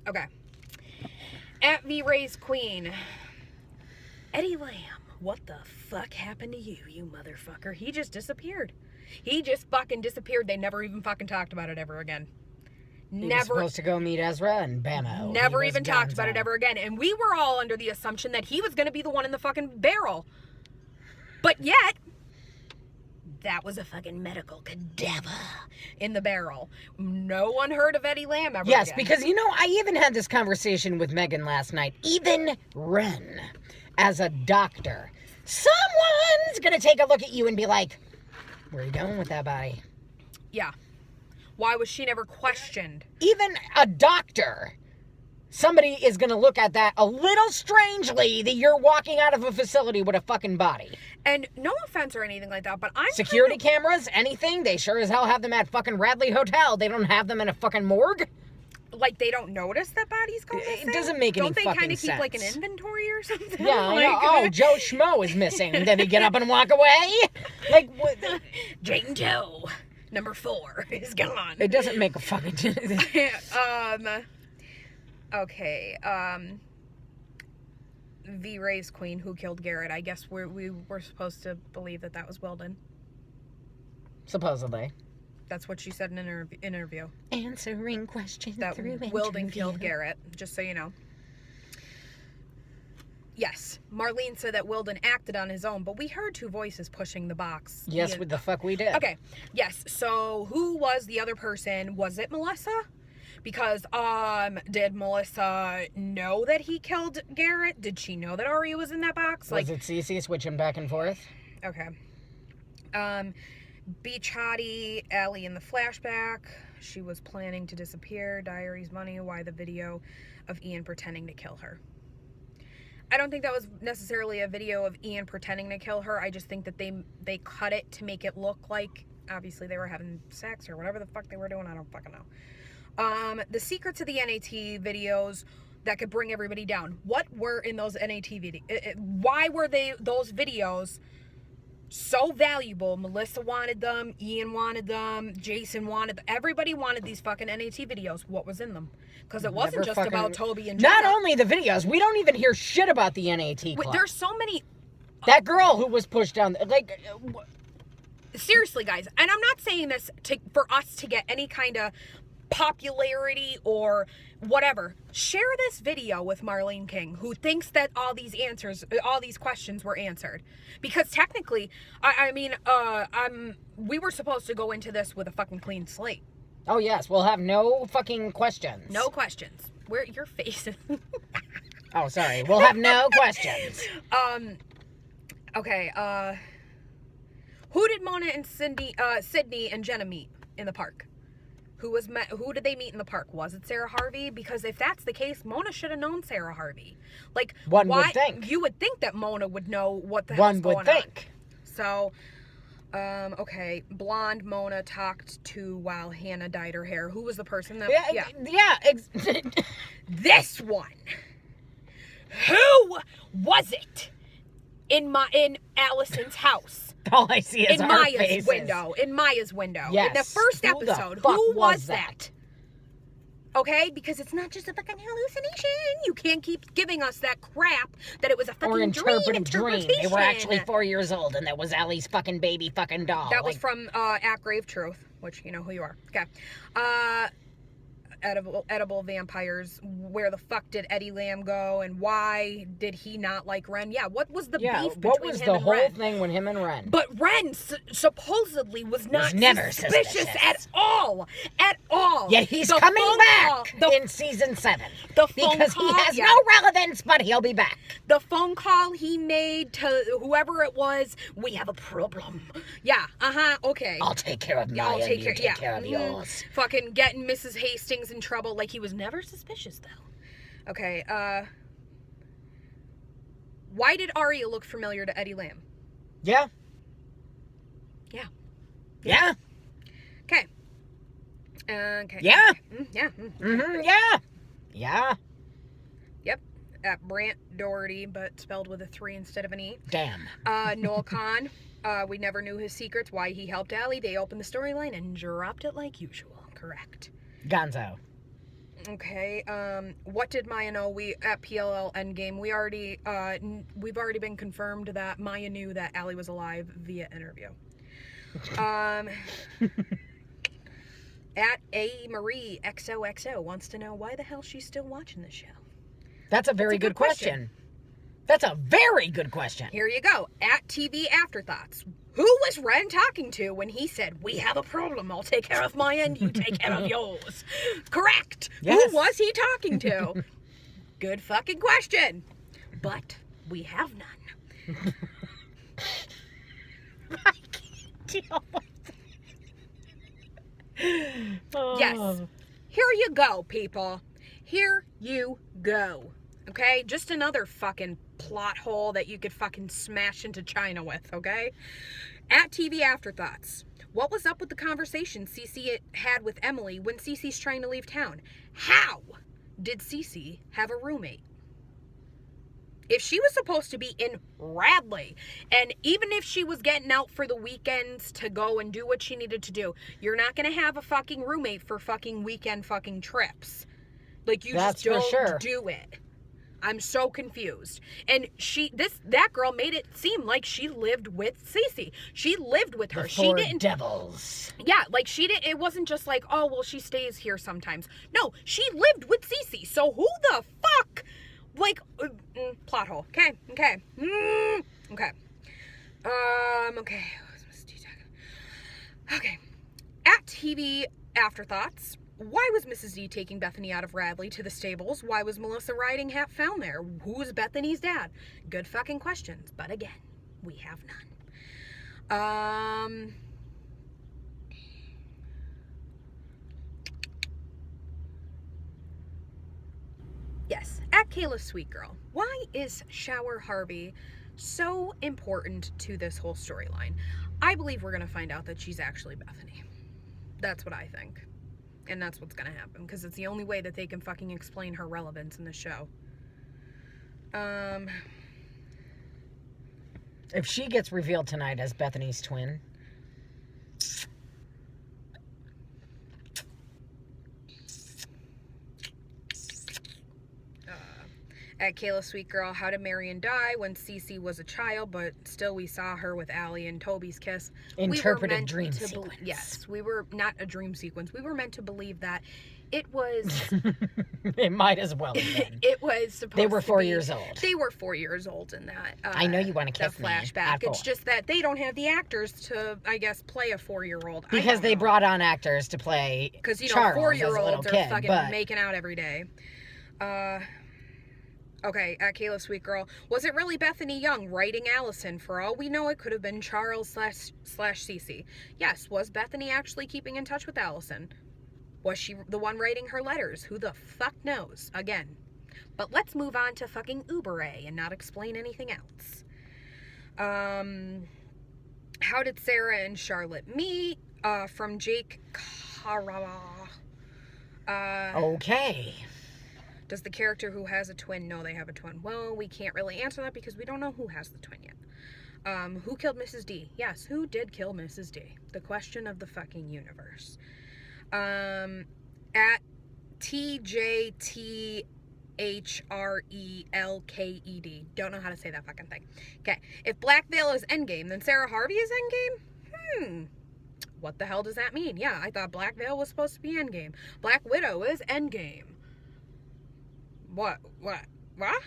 Okay. At V-Ray's Queen. Eddie Lamb, what the fuck happened to you, you motherfucker? He just disappeared. He just fucking disappeared. They never even fucking talked about it ever again. He was supposed to go meet Ezra and bammo. Never even talked about it ever again. And we were all under the assumption that he was going to be the one in the fucking barrel. But yet, that was a fucking medical cadaver in the barrel. No one heard of Eddie Lamb ever Yes, again. because, you know, I even had this conversation with Megan last night. Even Ren, as a doctor, someone's going to take a look at you and be like, where are you going with that body? Yeah. Why was she never questioned? Even a doctor, somebody is going to look at that a little strangely that you're walking out of a facility with a fucking body. And no offense or anything like that, but I'm security cameras, anything, they sure as hell have them at fucking Radley Hotel. They don't have them in a fucking morgue. Like, they don't notice that bodies go missing? It doesn't make any fucking sense. Don't they kind of keep, like, an inventory or something? Yeah, like, oh, Joe Schmo is missing. Did he get up and walk away? Like, what? Jane Doe, number 4, is gone. It doesn't make a fucking okay, V-Ray's Queen, who killed Garrett. I guess we were supposed to believe that was Weldon. Supposedly. That's what she said in an interview. Answering questions that through Weldon interview. killed Garrett, just so you know. Yes, Marlene said that Weldon acted on his own, but we heard 2 voices pushing the box. Yes, what the fuck we did. Okay, yes, so who was the other person? Was it Melissa? Because, did Melissa know that he killed Garrett? Did she know that Aria was in that box? Was it Cece switching back and forth? Okay. Beach Hottie, Allie in the flashback. She was planning to disappear. Diaries, money. Why the video of Ian pretending to kill her? I don't think that was necessarily a video of Ian pretending to kill her. I just think that they cut it to make it look like, obviously, they were having sex or whatever the fuck they were doing. I don't fucking know. The secrets of the NAT videos that could bring everybody down. What were in those NAT videos? Why were those videos so valuable? Melissa wanted them, Ian wanted them, Jason wanted them. Everybody wanted these fucking NAT videos. What was in them? Because it wasn't just about Toby and Jenna. Not only the videos, we don't even hear shit about the NAT club. There's so many. That girl who was pushed down, like, seriously, guys, and I'm not saying this for us to get any kind of popularity or whatever. Share this video with Marlene King, who thinks that all these questions were answered, because technically, we were supposed to go into this with a fucking clean slate. Oh yes, we'll have no fucking questions. No questions. Where your face is. Oh, sorry. We'll have no questions. Okay. Who did Mona and Sydney and Jenna meet in the park? Who did they meet in the park? Was it Sara Harvey? Because if that's the case, Mona should have known Sara Harvey. Like, one would think. You would think that Mona would know what the hell's going on. One would think. So, okay. Blonde Mona talked to while Hannah dyed her hair. Who was the person that... Yeah. This one. Who was it in Allison's house? All I see is in our Maya's faces. window. In Maya's window. Yes. In the first episode. Who was that? Okay? Because it's not just a fucking hallucination. You can't keep giving us that crap that it was a fucking interpretation. They were actually 4 years old. old and that was Allie's fucking baby fucking doll. That was from At Grave Truth, which you know who you are. Okay. Edible vampires. Where the fuck did Eddie Lamb go, and why did he not like Ren? Yeah, what was the beef between him and Ren? What was the whole thing with him and Ren? But Ren supposedly was never suspicious at all. At all. Yet he's coming back in season 7. Because he has no relevance, but he'll be back. The phone call he made to whoever it was, we have a problem. Yeah, okay. I'll take care of Maya, you take care of yours. Fucking getting Mrs. Hastings in trouble. Like, he was never suspicious, though. Okay, why did Aria look familiar to Eddie Lamb? Yeah. Yeah. Yeah. Okay. Okay. Yeah. Yeah. Yeah. Yeah. Yep. Brant Doherty, but spelled with a 3 instead of an E. Damn. Noel Kahn. We never knew his secrets, why he helped Allie. They opened the storyline and dropped it like usual. Correct. Gonzo. Okay. What did Maya know? We at PLL Endgame. We've already been confirmed that Maya knew that Allie was alive via interview. At A Marie XOXO wants to know why the hell she's still watching this show. That's a very good question. That's a very good question. Here you go. At TV Afterthoughts. Who was Ren talking to when he said, "We have a problem. I'll take care of my end. You take care of yours"? Correct. Yes. Who was he talking to? Good fucking question. But we have none. I can't deal with it. Yes. Here you go, people. Here you go. Okay? Just another fucking plot hole that you could fucking smash into China with, okay? At TV Afterthoughts. What was up with the conversation Cece had with Emily when Cece's trying to leave town? How did Cece have a roommate? If she was supposed to be in Radley, and even if she was getting out for the weekends to go and do what she needed to do, you're not going to have a fucking roommate for fucking weekend fucking trips. Like, you That's just for don't sure. do it. I'm so confused. And that girl made it seem like she lived with Cece. She lived with her. The She four didn't. devils. Yeah, like she didn't. It wasn't just like, oh well, she stays here sometimes. No, she lived with Cece. So who the fuck? Like, plot hole. Okay. Okay. Okay. Okay. Okay. At TV Afterthoughts. Why was Mrs. D taking Bethany out of Radley to the stables? Why was Melissa riding hat found there? Who was Bethany's dad? Good fucking questions. But again, we have none. Yes, at Kayla Sweet Girl. Why is Shower Harvey so important to this whole storyline? I believe we're going to find out that she's actually Bethany. That's what I think. And that's what's going to happen, because it's the only way that they can fucking explain her relevance in the show. If she gets revealed tonight as Bethany's twin. At Kayla Sweet Girl, how did Marion die when Cece was a child, but still we saw her with Allie and Toby's kiss? Interpreted dream sequence. Yes, we were not a dream sequence. We were meant to believe that it was... It might as well have been. It was supposed to They were 4 be, years old. They were 4 years old in that. I know you want to kiss me. Flashback. It's just that they don't have the actors to, I guess, play a 4-year-old. Because they brought on actors to play Because, you know, Charles 4-year-olds are kid, fucking but... making out every day. Okay, at Kayla Sweet Girl. Was it really Bethany Young writing Allison? For all we know, it could have been Charles slash Cece. Yes, was Bethany actually keeping in touch with Allison? Was she the one writing her letters? Who the fuck knows? Again. But let's move on to fucking Uber A and not explain anything else. How did Sarah and Charlotte meet? From Jake Karawa. Okay. Does the character who has a twin know they have a twin? Well, we can't really answer that because we don't know who has the twin yet. Who killed Mrs. D? Yes, who did kill Mrs. D? The question of the fucking universe. At TJTHRELKED. Don't know how to say that fucking thing. Okay. If Black Veil is Endgame, then Sara Harvey is Endgame? What the hell does that mean? Yeah, I thought Black Veil was supposed to be Endgame. Black Widow is Endgame. What? Huh?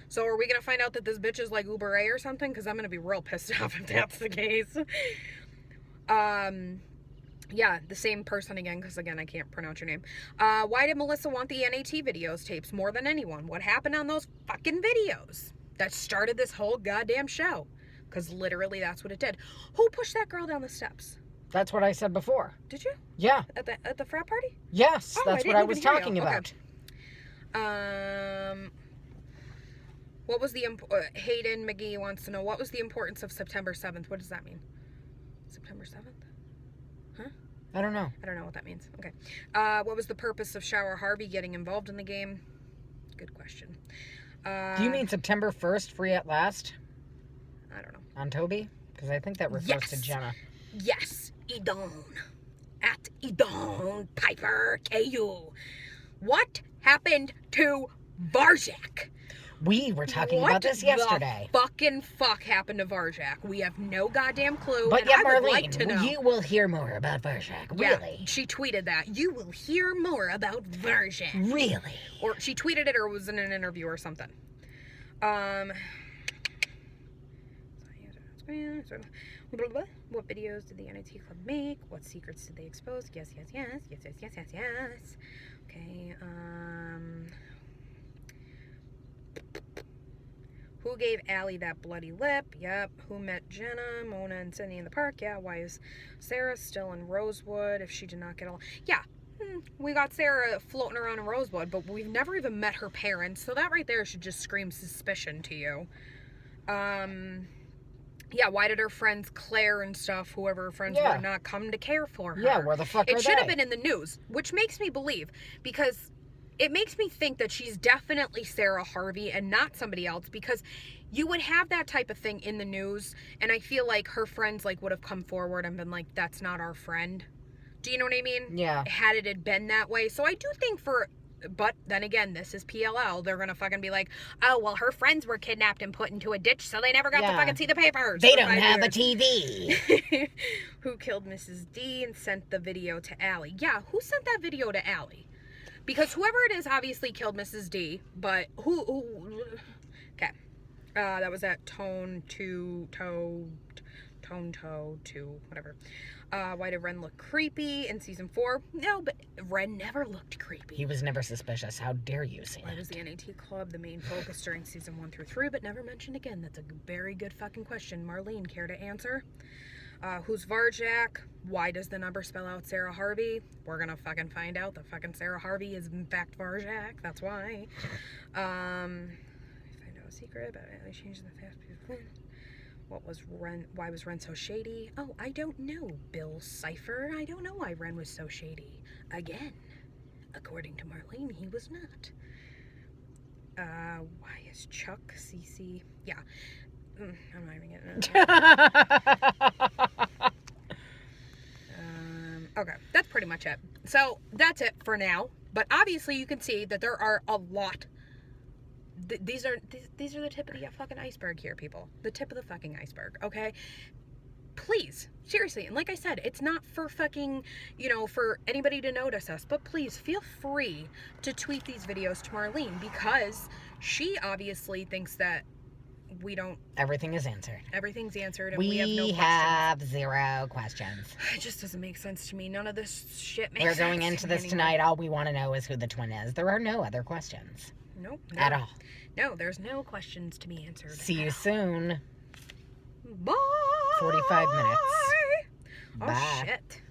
So are we gonna find out that this bitch is like Uber A or something? Because I'm gonna be real pissed off if that's the case. Yeah, the same person again, because again, I can't pronounce your name. Why did Melissa want the NAT videos tapes more than anyone? What happened on those fucking videos that started this whole goddamn show? Because literally that's what it did. Who pushed that girl down the steps? That's what I said before. Did you? Yeah. At the frat party? Yes, Oh, that's what I was talking about. Okay. What was the Hayden McGee wants to know, what was the importance of September 7th? What does that mean? September 7th? Huh? I don't know. I don't know what that means. Okay. What was the purpose of Shower Harvey getting involved in the game? Good question. Do you mean September 1st, free at last? I don't know. On Toby? Because I think that refers to Jenna. Yes. Idon. at Edon Piper KU. What happened to Varjak? We were talking about this yesterday. What the fucking fuck happened to Varjak? We have no goddamn clue. But and yet, I would Marlene, like to know. you will hear more about Varjak. Really? Yeah, she tweeted that. You will hear more about Varjak. Really? Or she tweeted it, or it was in an interview or something. What videos did the NIT Club make? What secrets did they expose? Yes. Okay, who gave Allie that bloody lip? Yep. Who met Jenna, Mona, and Sydney in the park? Yeah. Why is Sarah still in Rosewood if she did not get along? Yeah. We got Sarah floating around in Rosewood, but we've never even met her parents, so that right there should just scream suspicion to you. Yeah, why did her friends Claire and stuff, whoever her friends were, not come to care for her? Yeah, where the fuck are they? It should have been in the news, which makes me believe, because it makes me think that she's definitely Sara Harvey and not somebody else, because you would have that type of thing in the news, and I feel like her friends like would have come forward and been like, that's not our friend. Do you know what I mean? Yeah. Had it had been that way. So I do think but then again, this is PLL. They're going to fucking be like, oh, well, her friends were kidnapped and put into a ditch, so they never got to fucking see the papers. They don't have a TV. Who killed Mrs. D and sent the video to Allie? Yeah, who sent that video to Allie? Because whoever it is obviously killed Mrs. D, but who okay. That was at Tone 2, whatever. Why did Ren look creepy in season 4? No, but Ren never looked creepy. He was never suspicious. How dare you say that? Why was the NAT Club the main focus during season 1 through 3, but never mentioned again? That's a very good fucking question. Marlene, care to answer? Who's Varjak? Why does the number spell out Sara Harvey? We're gonna fucking find out that fucking Sara Harvey is in fact Varjak. That's why. If I know a secret about it, I changed the fast people. What was Ren? Why was Ren so shady? Oh, I don't know, Bill Cipher. I don't know why Ren was so shady. Again, according to Marlene, he was not. Why is Chuck, Cece? Yeah. I'm not even getting into it. Okay, that's pretty much it. So that's it for now. But obviously, you can see that there are a lot. These are the tip of the fucking iceberg here, people. The tip of the fucking iceberg, okay? Please, seriously, and like I said, it's not for fucking, for anybody to notice us, but please feel free to tweet these videos to Marlene, because she obviously thinks that we don't... Everything is answered. Everything's answered, and we have no questions. We have 0 questions. It just doesn't make sense to me. None of this shit makes sense. We're going into this tonight. All we want to know is who the twin is. There are no other questions. Nope. At all. No, there's no questions to be answered. See you soon. Bye. 45 minutes. Oh, Bye. shit.